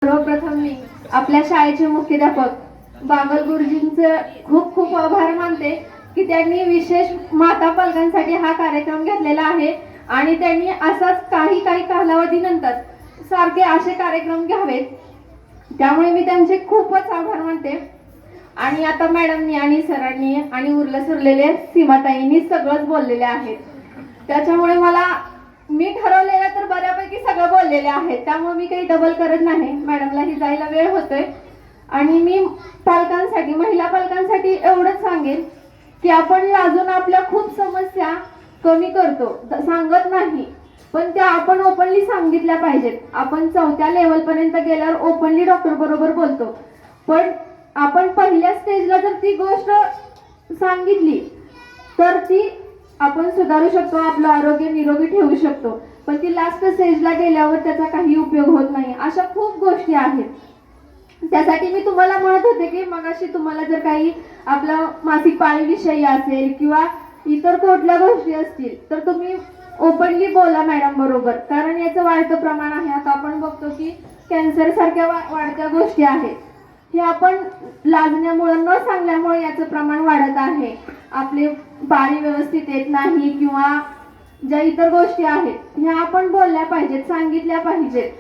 सर्वप्रथम मी आपल्या शाळेचे मुख्याध्यापक बागल गुरुजींचे खूप खूप आभार मानते की त्यांनी विशेष माता पालकांसाठी हा कार्यक्रम घेतलेला आहे आणि त्यांनी असाच काही कालावधीनंतर सारखे असे कार्यक्रम घ्यावेत. त्यामुळे मी त्यांचे खूपच आभार मानते. आणि आता मॅडमनी आणि सरांनी आणि उरलेले सीमाताईंनी सगळंच बोललेले आहेत. त्याच्यामुळे मी ठरवलेलं तर बऱ्यापैकी सगळं बोललेले आहेत. त्यामुळे मी काही डबल करत नाही. मॅडमलाही जायला वेळ होतोय आणि मी पालकांसाठी महिला पालकांसाठी एवढंच सांगेन की आपण लाजून आपल्या खूप समस्या कमी करतो, सांगत नाही, पण त्या आपण ओपनली सांगितल्या पाहिजेत. आपण 4थ्या लेवल पर्यंत गेल्यावर ओपनली डॉक्टर बरोबर बोलतो, पण आपण पहिल्या स्टेजला जर ती गोष्ट सांगितली तर ती आपण सुधारू शकतो, आपलं आरोग्य निरोगी ठेवू शकतो. पण ती लास्ट स्टेजला गेल्यावर त्याचा काही उपयोग होत नाही. अशा खूप गोष्टी आहेत. त्यासाठी मी तुम्हाला म्हणत होते की मगाशी तुम्हाला जर काही आपलं मासिक पाळीविषयी असेल किंवा इतर कुठल्या गोष्टी असतील तर तुम्ही ओपनली बोला मॅडम बरोबर, कारण याचं वाढतं प्रमाण आहे. आता आपण बघतो की कॅन्सर सारख्या वाढत्या गोष्टी आहेत. हे आपण लाजण्यामुळे न सांगल्यामुळे याचं प्रमाण वाढत आहे. आपले पाळी व्यवस्थित येत नाही किंवा ज्या इतर गोष्टी आहेत ह्या आपण बोलल्या पाहिजेत, सांगितल्या पाहिजेत.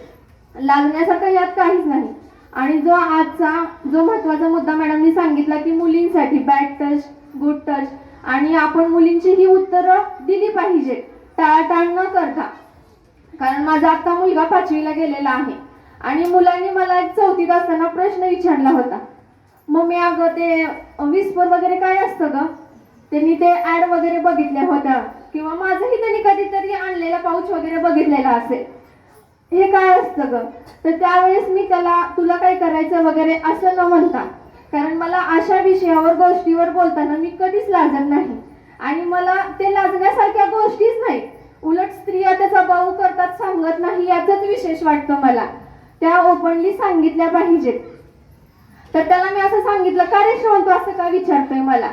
लाजण्यासारखं यात काहीच नाही. आणि आजचा महत्त्वाचा मुद्दा मॅडमनी सांगितला की मुलींसाठी बॅड टच, गुड टच, आणि आपण मुलींची ही उत्तरं दिली पाहिजेत टाळाटाळ न करता. कारण माझा आता मुलगा 5वीला गेलेला आहे आणि मुलांनी मला एक 4थीत असताना प्रश्न विचारला होता, मम्मी अगं ते विस्पर वगैरे काय असतं ग? त्यांनी ते ऍड वगैरे बघितल्या होत्या किंवा माझंही त्यांनी कधीतरी आणलेला पाऊच वगैरे बघितलेला असेल. हे काय असतं ग? तर त्यावेळेस मी त्याला तुला काय करायचं वगैरे असं न म्हणता, कारण मला अशा विषयावर गोष्टीवर बोलताना मी कधीच लाजत नाही आणि मला ते लाजण्यासारख्या गोष्टीच नाही. उलट स्त्रिया त्याचा बाऊ करतात, सांगत नाही, याचंच विशेष वाटतं मला. त्या ओपनली सांगितल्या पाहिजेत. तर त्याला मी असं सांगितलं, का रे श्रवण तू असं का विचारतोय मला?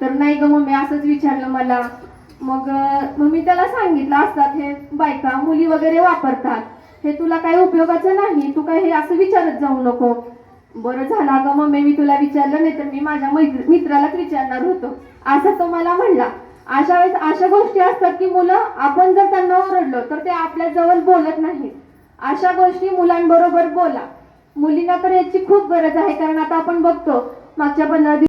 तर नाही ग मम्मी असंच विचारलं मला. मग मी त्याला सांगितलं असतात हे बायका मुली वगैरे वापरतात, हे तुला काही उपयोगाचं नाही, तू काय हे असं विचारत जाऊ नको. बरं झालं अगं मम्मी मी तुला विचारलं, नाही तर मी माझ्या मित्रालाच विचारणार होतो, असं तो मला म्हणला. अशा वेळेस अशा गोष्टी असतात की मुलं आपण जर त्यांना ओरडलो तर ते आपल्या जवळ बोलत नाहीत. अशा गोष्टी मुलांबरोबर बोला. मुलींना तर याची खूप गरज आहे, कारण आता आपण बघतो मागच्या 15